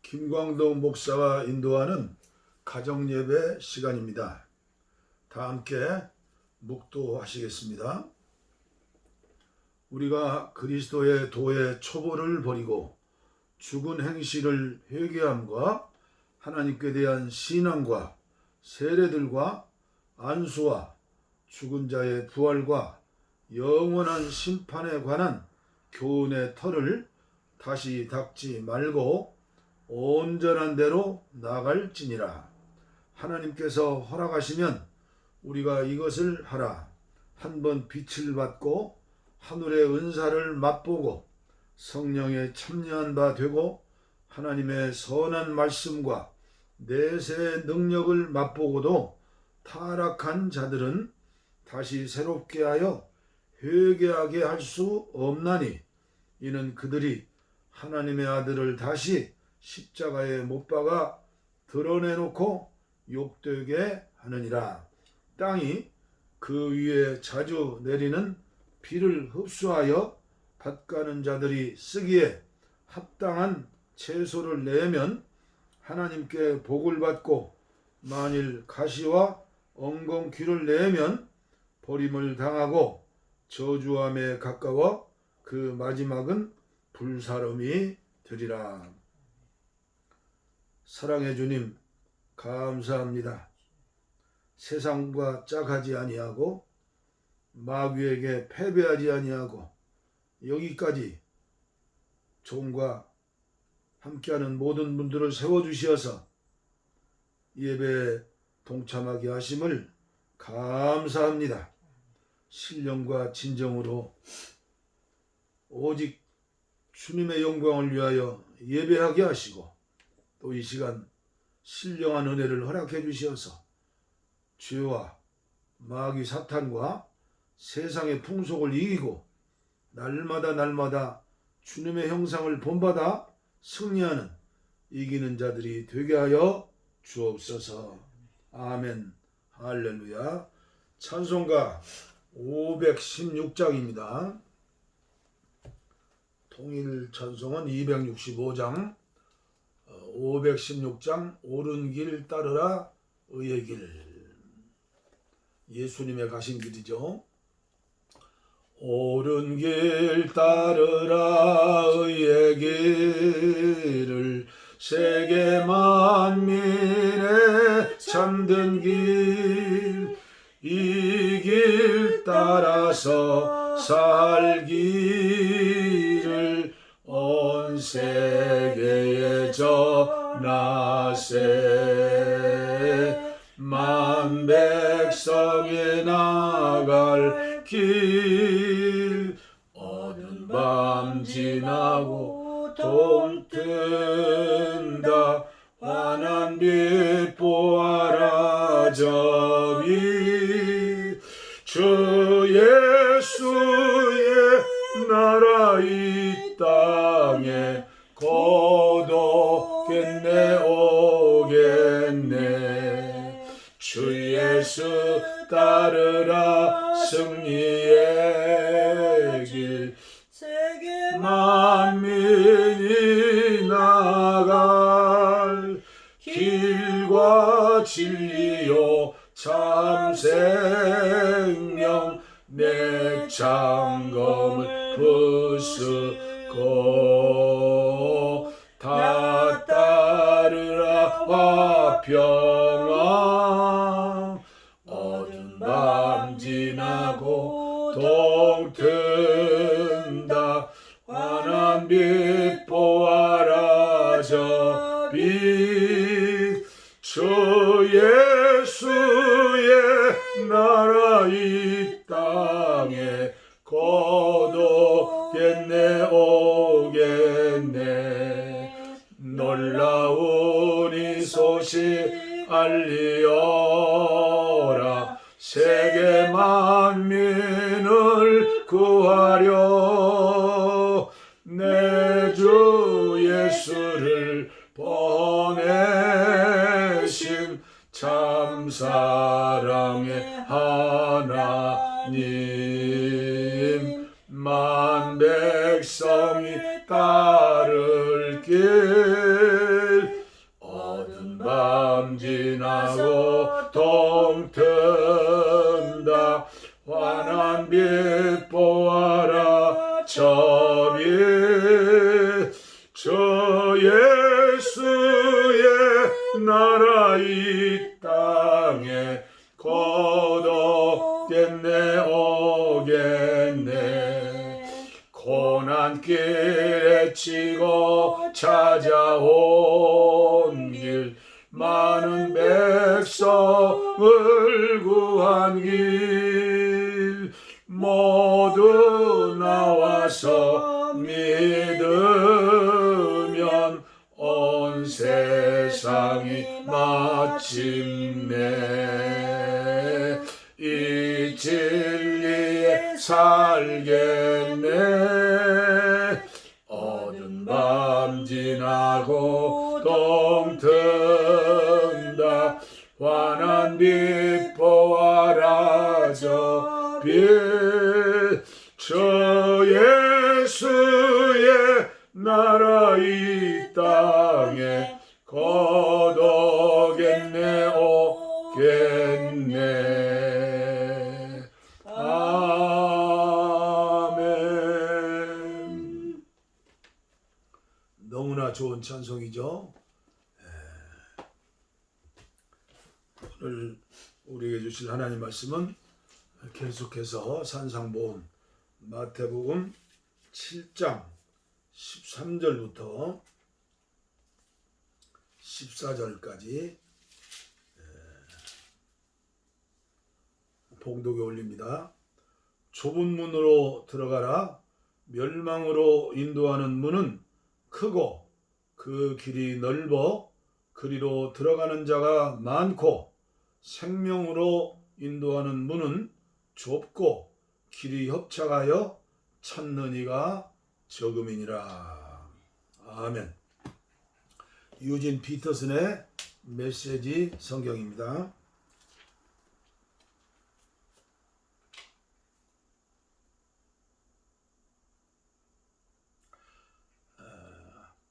김광동 목사가 인도하는 가정예배 시간입니다. 다 함께 묵도하시겠습니다. 우리가 그리스도의 도의 초보를 버리고 죽은 행실을 회개함과 하나님께 대한 신앙과 세례들과 안수와 죽은 자의 부활과 영원한 심판에 관한 교훈의 털을 다시 닦지 말고 온전한 대로 나갈지니라. 하나님께서 허락하시면 우리가 이것을 하라. 한번 빛을 받고 하늘의 은사를 맛보고 성령에 참여한 바 되고 하나님의 선한 말씀과 내세의 능력을 맛보고도 타락한 자들은 다시 새롭게 하여 회개하게 할 수 없나니 이는 그들이 하나님의 아들을 다시 십자가에 못 박아 드러내놓고 욕되게 하느니라. 땅이 그 위에 자주 내리는 비를 흡수하여 밭가는 자들이 쓰기에 합당한 채소를 내면 하나님께 복을 받고 만일 가시와 엉겅퀴를 내면 버림을 당하고 저주함에 가까워 그 마지막은 불사름이 되리라. 사랑해 주님, 감사합니다. 세상과 짝하지 아니하고 마귀에게 패배하지 아니하고 여기까지 종과 함께하는 모든 분들을 세워주시어서 예배에 동참하게 하심을 감사합니다. 신령과 진정으로 오직 주님의 영광을 위하여 예배하게 하시고 또 이 시간 신령한 은혜를 허락해 주시어서 죄와 마귀 사탄과 세상의 풍속을 이기고 날마다 주님의 형상을 본받아 승리하는 이기는 자들이 되게 하여 주옵소서. 아멘. 할렐루야. 찬송가 516장입니다. 통일 찬송은 265장 516장 옳은 길 따르라 의의 길. 예수님의 가신 길이죠. 옳은 길 따르라 의의 길을 세계 만민의 참된 길 이 길 따라서 살기를 온 세계에 전하세. 만 백성이 나갈 길 어두운 밤 지나고 동 뜬다. 환한 빛 보아라 저기 주 예수의 나라 이 땅에 고독했네 오겠네. 주 예수 따르라 승리의 길 세계 만민이 나갈 길과 진리요 참 생명 내 장검을 부수고 다 따르라 화평왕. 어두운 밤 지나고 동 뜬다. 환한 빛 보아라 저 빛 주 예수의 나라 이 땅에 고독했네 오겠네. 놀라운 이 소식 알리어라. 세계 만민을 구하려 내 주 예수를 보내신 참 사랑의 하나님. 만 백성이 따를 길 저 예수의 나라 이 땅에 거뒀겠네 오겠네. 고난길에 치고 찾아온 길 많은 백성을 구한 길 모두 나와서 믿으면 온 세상이 마침내 이 진리에 살겠네. 어두운 밤 지나고 동튼다 환한 빛 보아라 저 빛. 저 예수의 나라 이 땅에 거두겠네 오겠네. 아멘. 너무나 좋은 찬송이죠. 오늘 우리에게 주실 하나님 말씀은 계속해서 산상보험 마태복음 7장 13절부터 14절까지 봉독에 올립니다. 좁은 문으로 들어가라. 멸망으로 인도하는 문은 크고 그 길이 넓어 그리로 들어가는 자가 많고 생명으로 인도하는 문은 좁고 길이 협착하여 찾는 이가 적음이니라. 아멘. 유진 피터슨의 메시지 성경입니다.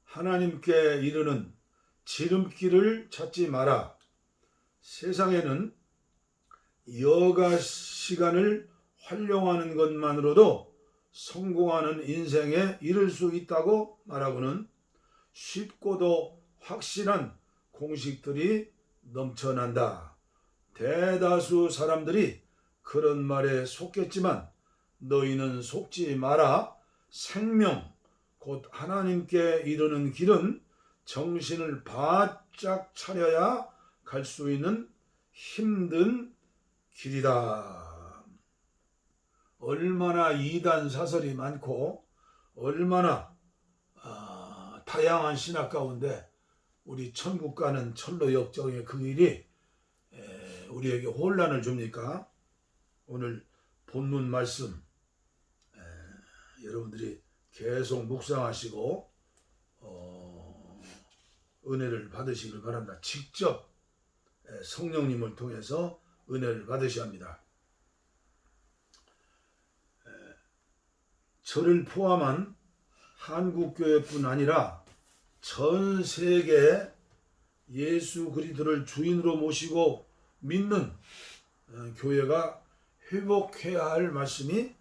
하나님께 이르는 지름길을 찾지 마라. 세상에는 여가 시간을 활용하는 것만으로도 성공하는 인생에 이를 수 있다고 말하고는 쉽고도 확실한 공식들이 넘쳐난다. 대다수 사람들이 그런 말에 속겠지만 너희는 속지 마라. 생명 곧 하나님께 이르는 길은 정신을 바짝 차려야 갈 수 있는 힘든 길이다. 얼마나 이단 사설이 많고 얼마나 다양한 신학 가운데 우리 천국 가는 철로 역정의 그 일이 우리에게 혼란을 줍니까? 오늘 본문 말씀 여러분들이 계속 묵상하시고 은혜를 받으시길 바랍니다. 직접 성령님을 통해서 은혜를 받으셔야 합니다. 저를 포함한 한국교회뿐 아니라 전 세계 예수 그리스도를 주인으로 모시고 믿는 교회가 회복해야 할 말씀이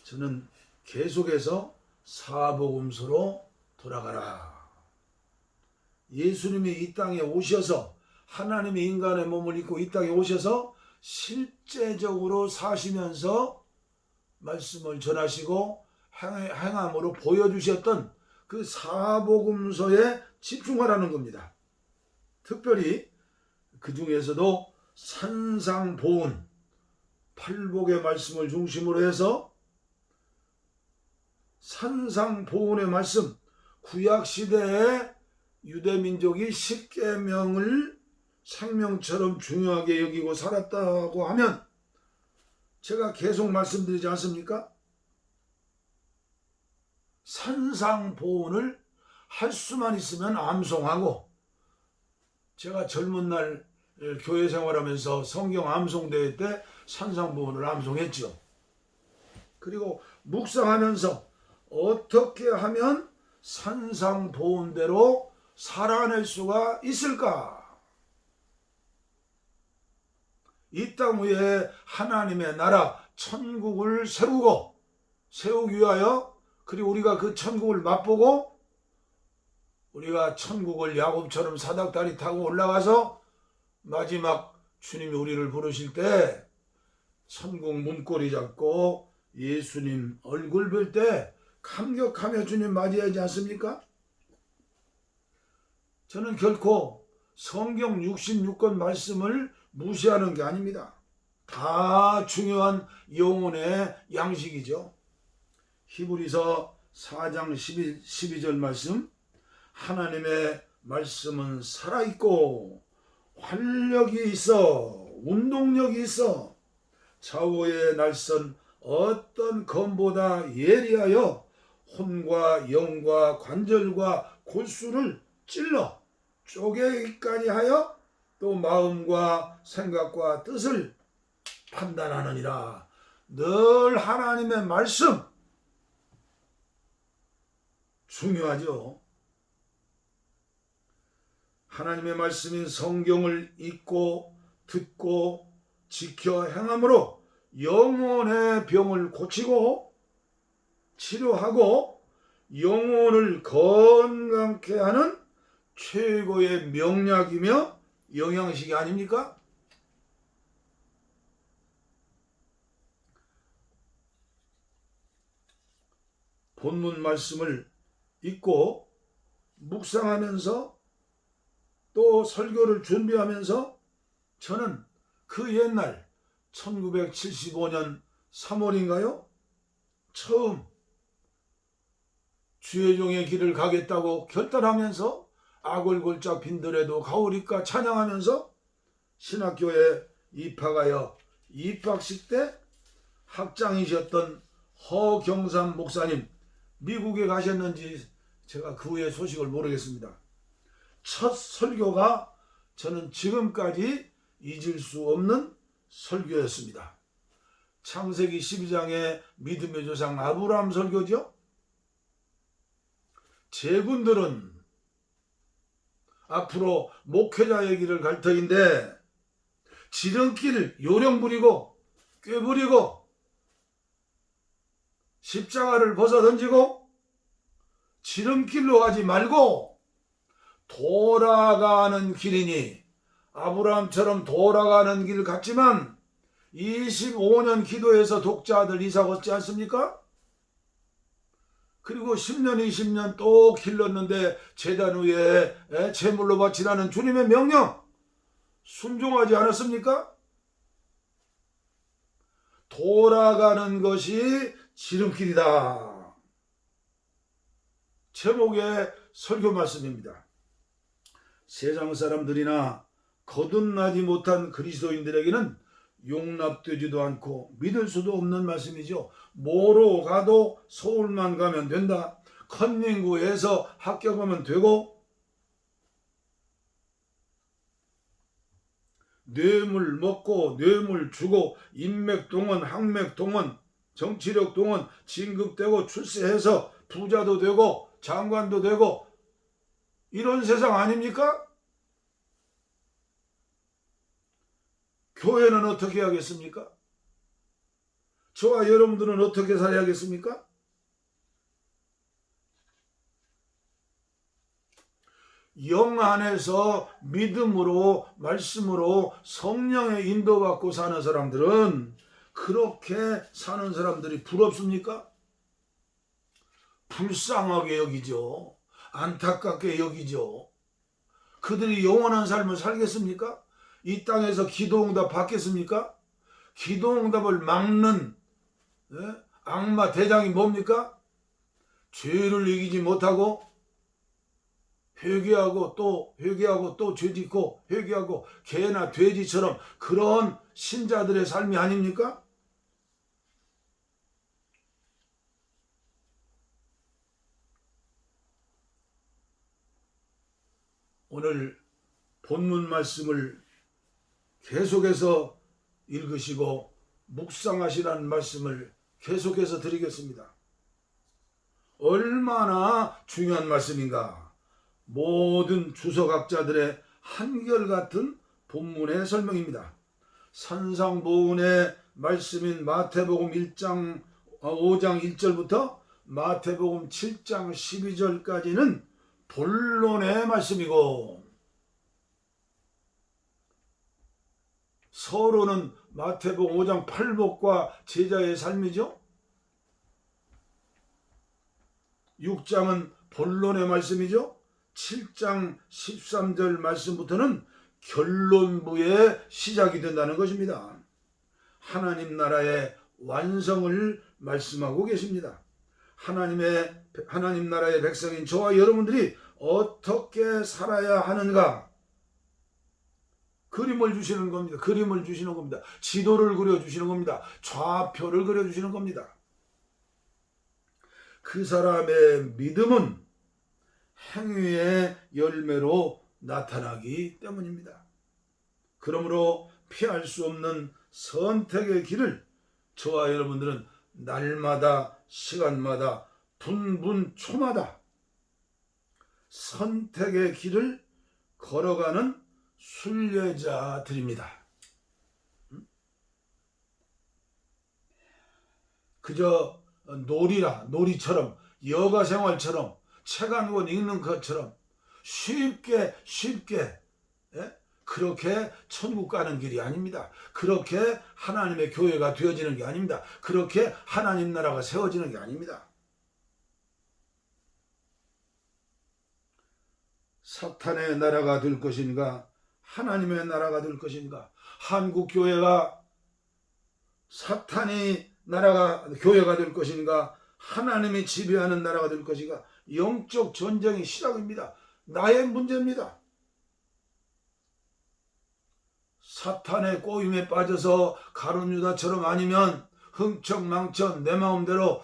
저는 계속해서 사복음서로 돌아가라. 예수님이 이 땅에 오셔서 하나님이 인간의 몸을 입고 이 땅에 오셔서 실제적으로 사시면서 말씀을 전하시고 행함으로 보여주셨던 그 사복음서에 집중하라는 겁니다. 특별히 그 중에서도 산상보훈 팔복의 말씀을 중심으로 해서 산상보훈의 말씀, 구약시대에 유대민족이 십계명을 생명처럼 중요하게 여기고 살았다고 하면 제가 계속 말씀드리지 않습니까? 산상보훈을 할 수만 있으면 암송하고, 제가 젊은 날 교회 생활하면서 성경 암송대회 때 산상보훈을 암송했죠. 그리고 묵상하면서 어떻게 하면 산상보훈대로 살아낼 수가 있을까? 이 땅 위에 하나님의 나라 천국을 세우기 위하여, 그리고 우리가 그 천국을 맛보고 우리가 천국을 야곱처럼 사닥다리 타고 올라가서 마지막 주님이 우리를 부르실 때 천국 문고리 잡고 예수님 얼굴 볼 때 감격하며 주님 맞이하지 않습니까? 저는 결코 성경 66권 말씀을 무시하는 게 아닙니다. 다 중요한 영혼의 양식이죠. 히브리서 4장 12절 말씀, 하나님의 말씀은 살아있고 활력이 있어 운동력이 있어 좌우의 날선 어떤 검보다 예리하여 혼과 영과 관절과 골수를 찔러 쪼개기까지 하여 또 마음과 생각과 뜻을 판단하느니라. 늘 하나님의 말씀 중요하죠. 하나님의 말씀인 성경을 읽고 듣고 지켜 행함으로 영혼의 병을 고치고 치료하고 영혼을 건강케 하는 최고의 명약이며 영양식이 아닙니까? 본문 말씀을 읽고 묵상하면서 또 설교를 준비하면서 저는 그 옛날 1975년 3월인가요? 처음 주의 종의 길을 가겠다고 결단하면서 아골골짝 빈들에도 가오리까 찬양하면서 신학교에 입학하여 입학식 때 학장이셨던 허경삼 목사님 미국에 가셨는지 제가 그 후의 소식을 모르겠습니다. 첫 설교가 저는 지금까지 잊을 수 없는 설교였습니다. 창세기 12장의 믿음의 조상 아브라함 설교죠. 제군들은 앞으로 목회자의 길을 갈 터인데 지름길 요령 부리고 꾀 부리고 십자가를 벗어 던지고 지름길로 가지 말고 돌아가는 길이니 아브라함처럼 돌아가는 길 같지만 25년 기도해서 독자들 이삭 얻지 않습니까? 그리고 10년 20년 또 길렀는데 제단 위에 제물로 바치라는 주님의 명령 순종하지 않았습니까? 돌아가는 것이 지름길이다. 제목의 설교 말씀입니다. 세상 사람들이나 거듭나지 못한 그리스도인들에게는 용납되지도 않고 믿을 수도 없는 말씀이죠. 뭐로 가도 서울만 가면 된다. 컨닝구에서 합격하면 되고 뇌물 먹고 뇌물 주고 인맥동원 항맥동원 정치력동원 진급되고 출세해서 부자도 되고 장관도 되고 이런 세상 아닙니까? 교회는 어떻게 하겠습니까? 저와 여러분들은 어떻게 살아야겠습니까? 영 안에서 믿음으로 말씀으로 성령의 인도받고 사는 사람들은 그렇게 사는 사람들이 부럽습니까? 불쌍하게 여기죠. 안타깝게 여기죠. 그들이 영원한 삶을 살겠습니까? 이 땅에서 기도응답 받겠습니까? 기도응답을 막는 악마 대장이 뭡니까? 죄를 이기지 못하고 회개하고 또 죄짓고 회개하고 개나 돼지처럼 그런 신자들의 삶이 아닙니까? 오늘 본문 말씀을 계속해서 읽으시고 묵상하시라는 말씀을 계속해서 드리겠습니다. 얼마나 중요한 말씀인가. 모든 주석학자들의 한결같은 본문의 설명입니다. 산상보훈의 말씀인 마태복음 5장 1절부터 마태복음 7장 12절까지는 본론의 말씀이고, 서론은 마태복음 5장 8복과 제자의 삶이죠. 6장은 본론의 말씀이죠. 7장 13절 말씀부터는 결론부의 시작이 된다는 것입니다. 하나님 나라의 완성을 말씀하고 계십니다. 하나님 나라의 백성인 저와 여러분들이 어떻게 살아야 하는가, 그림을 주시는 겁니다. 그림을 주시는 겁니다. 지도를 그려주시는 겁니다. 좌표를 그려주시는 겁니다. 그 사람의 믿음은 행위의 열매로 나타나기 때문입니다. 그러므로 피할 수 없는 선택의 길을 저와 여러분들은 날마다, 시간마다, 분분초마다 선택의 길을 걸어가는 순례자들입니다. 그저 놀이처럼, 여가 생활처럼, 책 한 권 읽는 것처럼 쉽게 그렇게 천국 가는 길이 아닙니다. 그렇게 하나님의 교회가 되어지는 게 아닙니다. 그렇게 하나님 나라가 세워지는 게 아닙니다. 사탄의 나라가 될 것인가, 하나님의 나라가 될 것인가, 한국 교회가 사탄이 교회가 될 것인가, 하나님이 지배하는 나라가 될 것인가, 영적 전쟁의 시작입니다. 나의 문제입니다. 사탄의 꼬임에 빠져서 가룟 유다처럼, 아니면 흥청망청 내 마음대로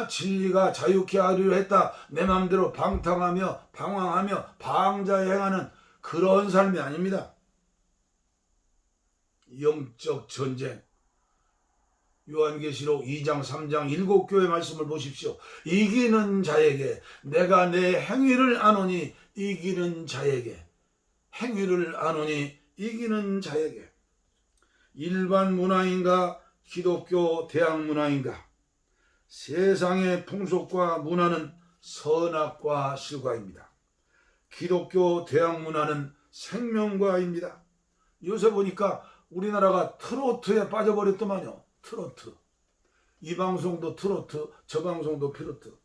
진리가 자유케 하리로 했다, 내 마음대로 방탕하며 방황하며 방자에 행하는 그런 삶이 아닙니다. 영적 전쟁, 요한계시록 2장 3장 7교회 말씀을 보십시오. 이기는 자에게, 내가 내 행위를 아노니 이기는 자에게, 행위를 아노니 이기는 자에게. 일반 문화인가, 기독교 대학 문화인가, 세상의 풍속과 문화는 선악과 실과입니다. 기독교 대학 문화는 생명과입니다. 요새 보니까 우리나라가 트로트에 빠져버렸더만요. 트로트. 이 방송도 트로트, 저 방송도 트로트.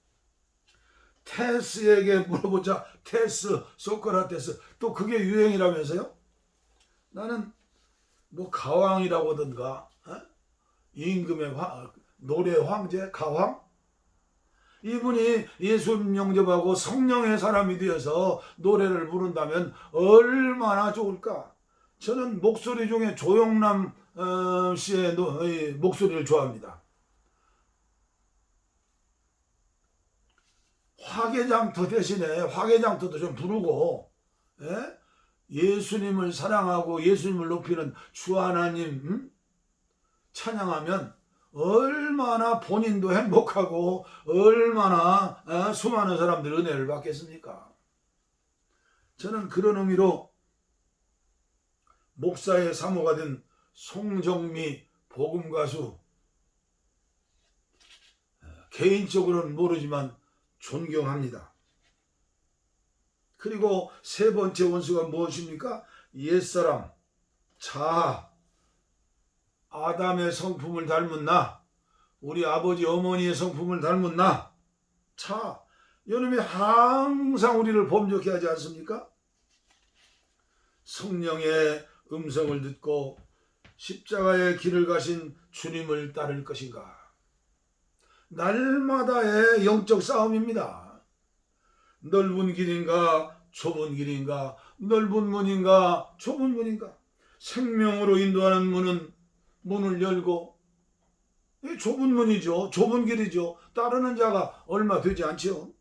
테스에게 물어보자. 테스, 소크라테스. 또 그게 유행이라면서요? 나는 뭐 가왕이라고 하던가, 임금의 노래 황제, 가왕? 이분이 예수님 영접하고 성령의 사람이 되어서 노래를 부른다면 얼마나 좋을까? 저는 목소리 중에 조영남 씨의 목소리를 좋아합니다. 화개장터 대신에 화개장터도 좀 부르고, 예수님을 사랑하고 예수님을 높이는 주 하나님 찬양하면 얼마나 본인도 행복하고 얼마나 수많은 사람들이 은혜를 받겠습니까? 저는 그런 의미로 목사의 사모가 된 송정미 복음가수, 개인적으로는 모르지만 존경합니다. 그리고 세 번째 원수가 무엇입니까? 옛사람, 자아, 아담의 성품을 닮은 나, 우리 아버지 어머니의 성품을 닮은 나, 자아. 이놈이 항상 우리를 범죄케 하지 않습니까? 성령의 음성을 듣고 십자가의 길을 가신 주님을 따를 것인가? 날마다의 영적 싸움입니다. 넓은 길인가 좁은 길인가, 넓은 문인가 좁은 문인가. 생명으로 인도하는 문을 열고, 좁은 문이죠. 좁은 길이죠. 따르는 자가 얼마 되지 않지요.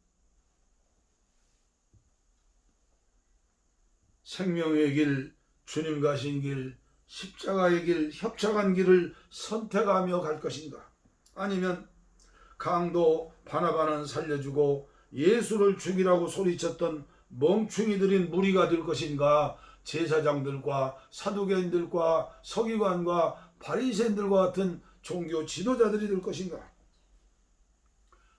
생명의 길, 주님 가신 길, 십자가의 길, 협착한 길을 선택하며 갈 것인가? 아니면 강도 바나바는 살려주고 예수를 죽이라고 소리쳤던 멍충이들인 무리가 될 것인가? 제사장들과 사두개인들과 서기관과 바리새인들과 같은 종교 지도자들이 될 것인가?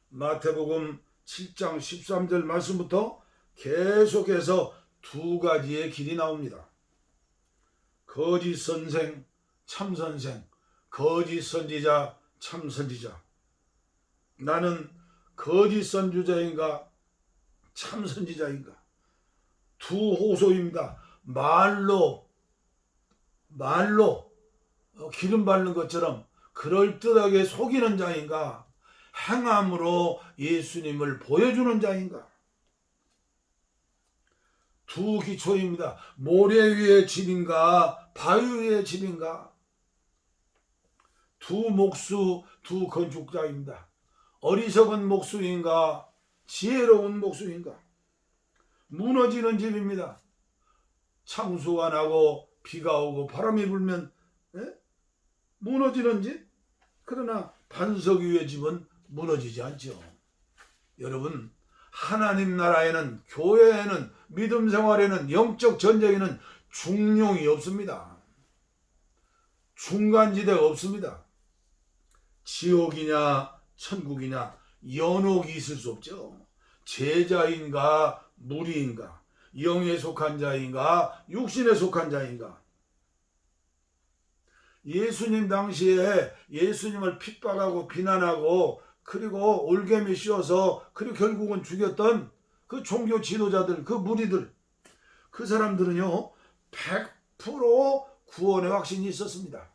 마태복음 7장 13절 말씀부터 계속해서 두 가지의 길이 나옵니다. 거짓 선생, 참 선생, 거짓 선지자, 참 선지자. 나는 거짓 선지자인가 참 선지자인가? 두 호소입니다. 말로 기름 바르는 것처럼 그럴듯하게 속이는 자인가, 행함으로 예수님을 보여주는 자인가? 두 기초입니다. 모래 위의 집인가, 바위 위의 집인가? 두 목수, 두 건축자입니다. 어리석은 목수인가, 지혜로운 목수인가? 무너지는 집입니다. 창수가 나고 비가 오고 바람이 불면 무너지는 집? 그러나 반석 위의 집은 무너지지 않죠. 여러분, 하나님 나라에는, 교회에는, 믿음 생활에는, 영적 전쟁에는 중용이 없습니다. 중간지대가 없습니다. 지옥이냐 천국이냐 연옥이 있을 수 없죠. 제자인가 무리인가, 영에 속한 자인가 육신에 속한 자인가. 예수님 당시에 예수님을 핍박하고 비난하고 그리고 올개미 씌워서 그리고 결국은 죽였던 그 종교 지도자들, 그 무리들, 그 사람들은요 100% 구원의 확신이 있었습니다.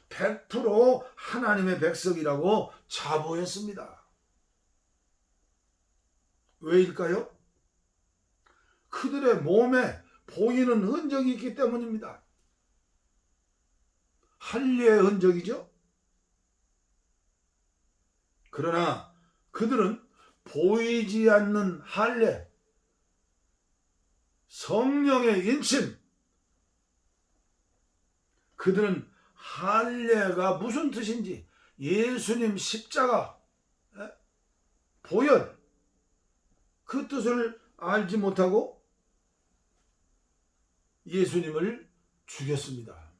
100% 하나님의 백성이라고 자부했습니다. 왜일까요? 그들의 몸에 보이는 흔적이 있기 때문입니다. 할례의 흔적이죠. 그러나 그들은 보이지 않는 할례, 성령의 인침, 그들은 할례가 무슨 뜻인지, 예수님 십자가 보혈, 그 뜻을 알지 못하고 예수님을 죽였습니다.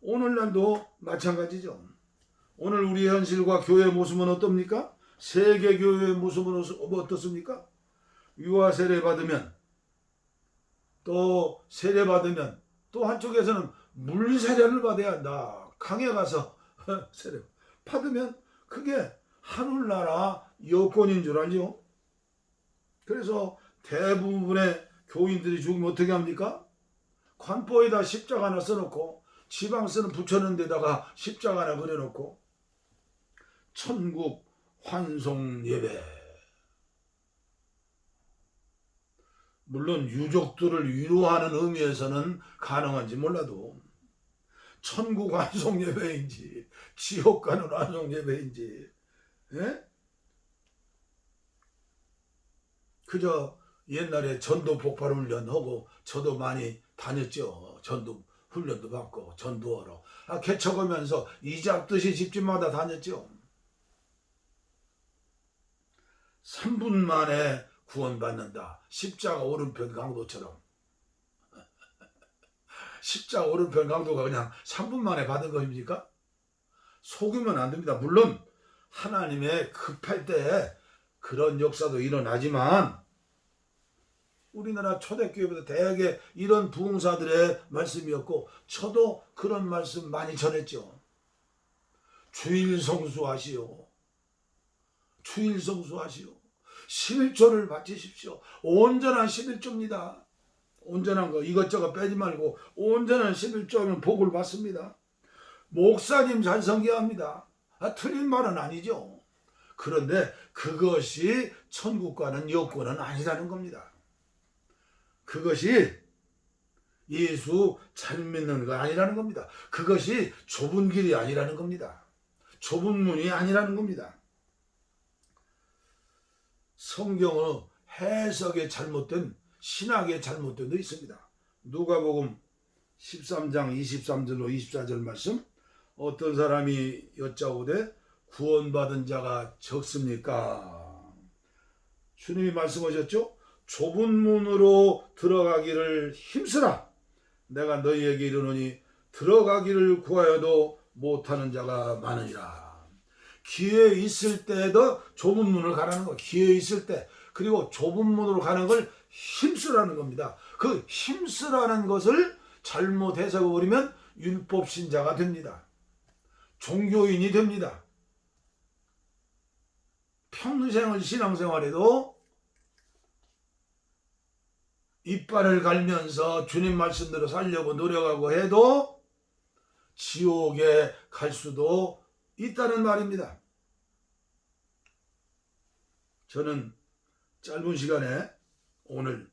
오늘날도 마찬가지죠. 오늘 우리의 현실과 교회의 모습은 어떻습니까? 세계 교회의 모습은 어떻습니까? 유아 세례 받으면 또 세례 받으면 또 한쪽에서는 물 세례를 받아야 한다. 강에 가서 세례 받으면 그게 하늘나라 여권인 줄 알죠? 그래서 대부분의 교인들이 죽으면 어떻게 합니까? 관보에다 십자가 하나 써놓고 지방서는 붙여놓은 데다가 십자가 하나 그려놓고 천국 환송 예배. 물론 유족들을 위로하는 의미에서는 가능한지 몰라도 천국 환송 예배인지 지옥 가는 환송 예배인지 그저 옛날에 전도 폭발 훈련하고 저도 많이 다녔죠. 전도 훈련도 받고 전도하러 개척하면서 이잡듯이 집집마다 다녔죠. 3분 만에 구원받는다. 십자가 오른편 강도처럼. 십자가 오른편 강도가 그냥 3분 만에 받은 것입니까? 속이면 안 됩니다. 물론 하나님의 급할 때 그런 역사도 일어나지만 우리나라 초대교회보다 대개 이런 부흥사들의 말씀이었고 저도 그런 말씀 많이 전했죠. 주일 성수하시오. 주일 성수하시오. 11조를 바치십시오. 온전한 11조입니다. 온전한 거 이것저것 빼지 말고 온전한 11조면 복을 받습니다. 목사님 잘 성경합니다. 틀린 말은 아니죠. 그런데 그것이 천국과는 여권은 아니라는 겁니다. 그것이 예수 잘 믿는 거 아니라는 겁니다. 그것이 좁은 길이 아니라는 겁니다. 좁은 문이 아니라는 겁니다. 성경의 해석에 잘못된 신학에 잘못된 데 있습니다. 누가복음 13장 23절로 24절 말씀. 어떤 사람이 여짜오되 구원받은 자가 적습니까? 주님이 말씀하셨죠. 좁은 문으로 들어가기를 힘쓰라. 내가 너희에게 이르노니 들어가기를 구하여도 못하는 자가 많으니라. 기회 있을 때도 좁은 문을 가라는 거. 기회 있을 때. 그리고 좁은 문으로 가는 걸 힘쓰라는 겁니다. 그 힘쓰라는 것을 잘못 해석해 버리면 율법 신자가 됩니다. 종교인이 됩니다. 평생을 신앙생활에도 이빨을 갈면서 주님 말씀대로 살려고 노력하고 해도 지옥에 갈 수도 있다는 말입니다. 저는 짧은 시간에 오늘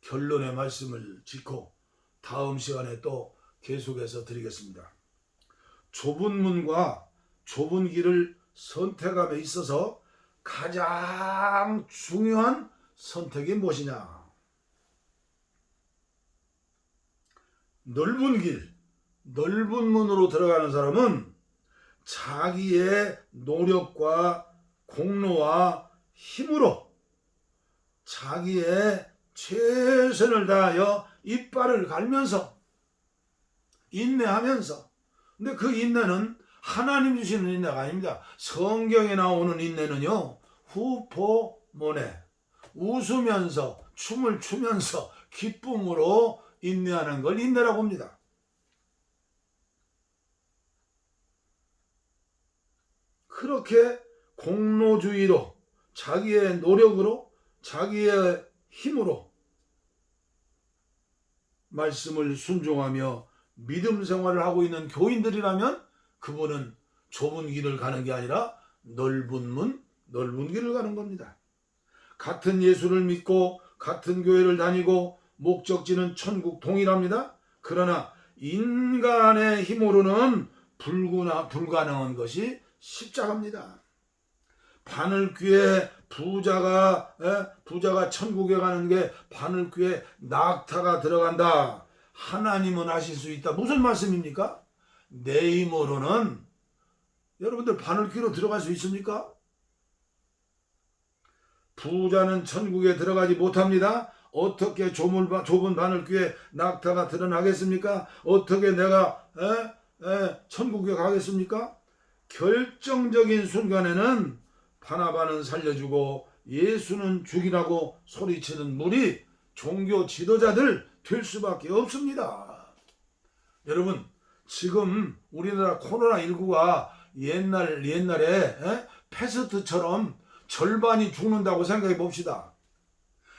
결론의 말씀을 짚고 다음 시간에 또 계속해서 드리겠습니다. 좁은 문과 좁은 길을 선택함에 있어서 가장 중요한 선택이 무엇이냐? 넓은 길, 넓은 문으로 들어가는 사람은 자기의 노력과 공로와 힘으로 자기의 최선을 다하여 이빨을 갈면서 인내하면서, 근데 그 인내는 하나님 주시는 인내가 아닙니다. 성경에 나오는 인내는요, 후포모네, 웃으면서 춤을 추면서 기쁨으로 인내하는 걸 인내라고 합니다. 그렇게 공로주의로 자기의 노력으로 자기의 힘으로 말씀을 순종하며 믿음 생활을 하고 있는 교인들이라면 그분은 좁은 길을 가는 게 아니라 넓은 문, 넓은 길을 가는 겁니다. 같은 예수를 믿고 같은 교회를 다니고 목적지는 천국 동일합니다. 그러나 인간의 힘으로는 불가능한 것이 십자가입니다. 바늘귀에 부자가 천국에 가는 게 바늘귀에 낙타가 들어간다. 하나님은 하실 수 있다. 무슨 말씀입니까? 내 힘으로는 여러분들 바늘귀로 들어갈 수 있습니까? 부자는 천국에 들어가지 못합니다. 어떻게 좁은 바늘귀에 낙타가 드러나겠습니까? 어떻게 내가 천국에 가겠습니까? 결정적인 순간에는 바나바는 살려주고 예수는 죽이라고 소리치는 무리, 종교 지도자들 될 수밖에 없습니다. 여러분, 지금 우리나라 코로나19가 옛날에 패스트처럼 절반이 죽는다고 생각해 봅시다.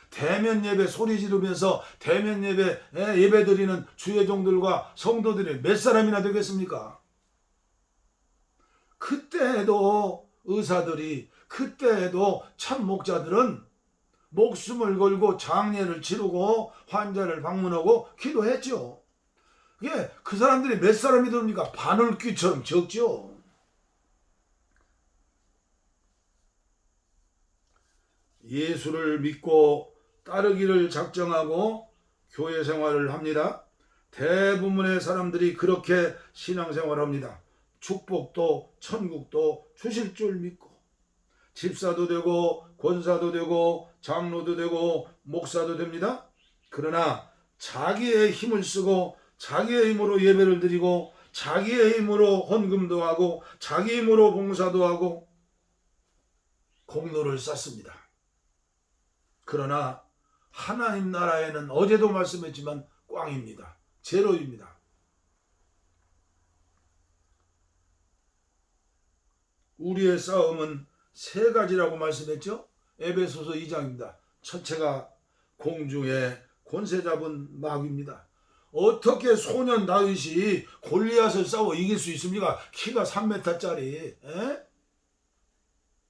대면 예배 소리 지르면서 대면 예배 드리는 주회종들과 성도들이 몇 사람이나 되겠습니까? 그때에도 의사들이, 그때에도 참 목자들은 목숨을 걸고 장례를 치르고 환자를 방문하고 기도했죠. 그게 그 사람들이 몇 사람이 됩니까? 바늘귀처럼 적죠. 예수를 믿고 따르기를 작정하고 교회 생활을 합니다. 대부분의 사람들이 그렇게 신앙생활을 합니다. 축복도 천국도 주실 줄 믿고 집사도 되고 권사도 되고 장로도 되고 목사도 됩니다. 그러나 자기의 힘을 쓰고 자기의 힘으로 예배를 드리고 자기의 힘으로 헌금도 하고 자기 힘으로 봉사도 하고 공로를 쌓습니다. 그러나 하나님 나라에는 어제도 말씀했지만 꽝입니다. 제로입니다. 우리의 싸움은 세 가지라고 말씀했죠. 에베소서 2장입니다. 첫째가 공중에 권세 잡은 마귀입니다. 어떻게 소년 다윗이 골리앗을 싸워 이길 수 있습니까? 키가 3m짜리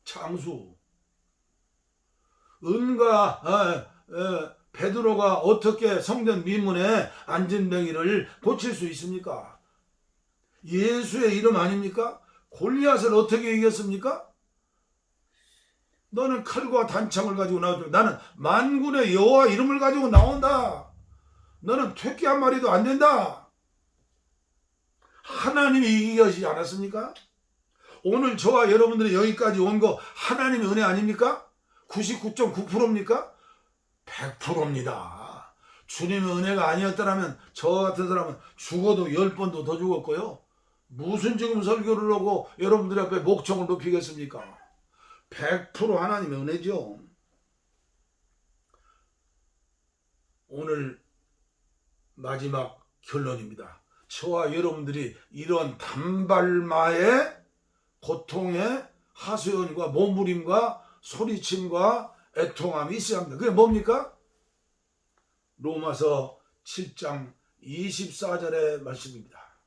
장수. 은과 베드로가 어떻게 성전 미문에 안진뱅이를 고칠 수 있습니까? 예수의 이름 아닙니까? 골리앗을 어떻게 이겼습니까? 너는 칼과 단창을 가지고 나오죠. 나는 만군의 여호와 이름을 가지고 나온다. 너는 퇴끼 한 마리도 안 된다. 하나님이 이기시지 않았습니까? 오늘 저와 여러분들이 여기까지 온 거 하나님의 은혜 아닙니까? 99.9%입니까? 100%입니다. 주님의 은혜가 아니었더라면 저 같은 사람은 죽어도 10번도 더 죽었고요. 무슨 지금 설교를 하고 여러분들 앞에 목청을 높이겠습니까? 100% 하나님의 은혜죠. 오늘 마지막 결론입니다. 저와 여러분들이 이런 단발마의 고통의 하소연과 몸부림과 소리침과 애통함이 있어야 합니다. 그게 뭡니까? 로마서 7장 24절의 말씀입니다.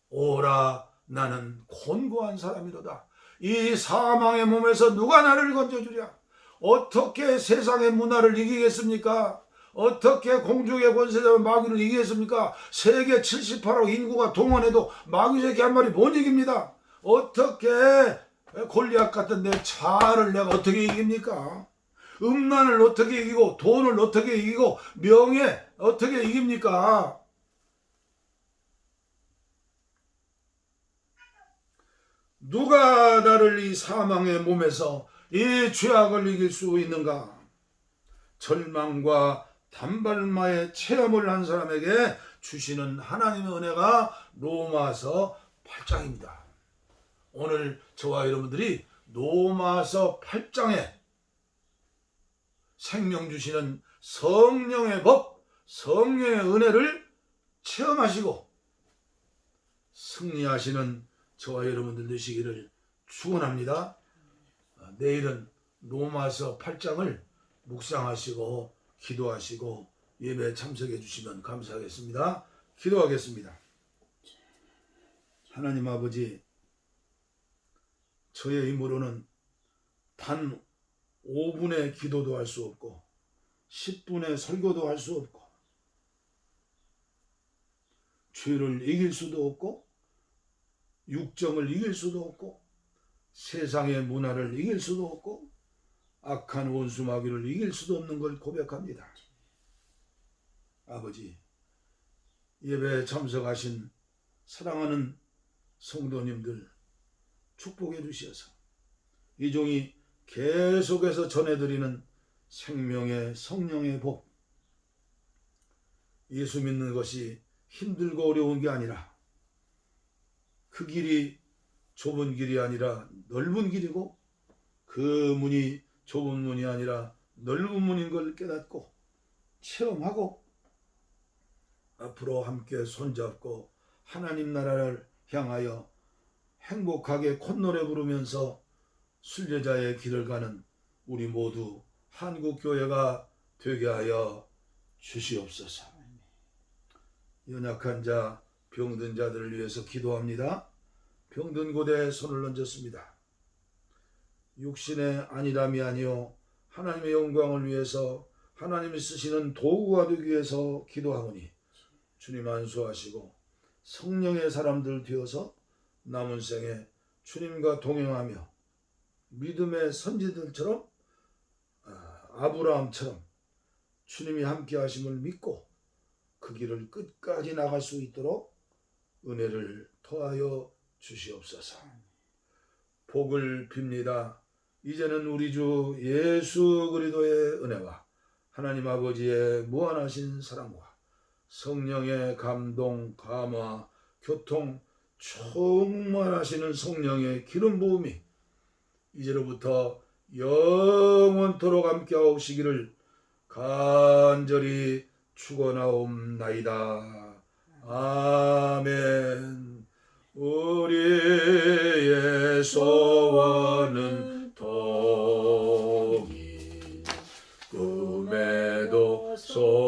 오라 나는 곤고한 사람이로다. 이 사망의 몸에서 누가 나를 건져주랴. 어떻게 세상의 문화를 이기겠습니까? 어떻게 공중의 권세자와 마귀를 이기겠습니까? 세계 78억 인구가 동원해도 마귀 새끼 한 마리 못 이깁니다. 어떻게 골리앗 같은 내 자아를 내가 어떻게 이깁니까? 음란을 어떻게 이기고 돈을 어떻게 이기고 명예 어떻게 이깁니까? 누가 나를 이 사망의 몸에서 이 죄악을 이길 수 있는가? 절망과 단발마의 체험을 한 사람에게 주시는 하나님의 은혜가 로마서 8장입니다. 오늘 저와 여러분들이 로마서 8장에 생명 주시는 성령의 법, 성령의 은혜를 체험하시고 승리하시는 저와 여러분들 되시기를 축원합니다. 내일은 로마서 8장을 묵상하시고 기도하시고 예배에 참석해 주시면 감사하겠습니다. 기도하겠습니다. 하나님 아버지, 저의 힘으로는 단 5분의 기도도 할 수 없고 10분의 설교도 할 수 없고 죄를 이길 수도 없고 육정을 이길 수도 없고 세상의 문화를 이길 수도 없고 악한 원수 마귀를 이길 수도 없는 걸 고백합니다. 아버지, 예배에 참석하신 사랑하는 성도님들 축복해 주셔서 이 종이 계속해서 전해드리는 생명의 성령의 복, 예수 믿는 것이 힘들고 어려운 게 아니라 그 길이 좁은 길이 아니라 넓은 길이고 그 문이 좁은 문이 아니라 넓은 문인 걸 깨닫고 체험하고 앞으로 함께 손잡고 하나님 나라를 향하여 행복하게 콧노래 부르면서 순례자의 길을 가는 우리 모두 한국교회가 되게 하여 주시옵소서. 연약한 자, 병든 자들을 위해서 기도합니다. 병든 곳에 손을 얹었습니다. 육신의 안일함이 아니요 하나님의 영광을 위해서 하나님이 쓰시는 도구가 되기 위해서 기도하오니 주님 안수하시고 성령의 사람들 되어서 남은 생에 주님과 동행하며 믿음의 선지들처럼 아브라함처럼 주님이 함께 하심을 믿고 그 길을 끝까지 나갈 수 있도록 은혜를 더하여 주시옵소서. 복을 빕니다. 이제는 우리 주 예수 그리스도의 은혜와 하나님 아버지의 무한하신 사랑과 성령의 감동, 감화, 교통, 충만하시는 성령의 기름 부음이 이제로부터 영원토록 함께 하시기를 간절히 축원하옵나이다. 아멘. 우리의 소원은 독이 꿈에도 소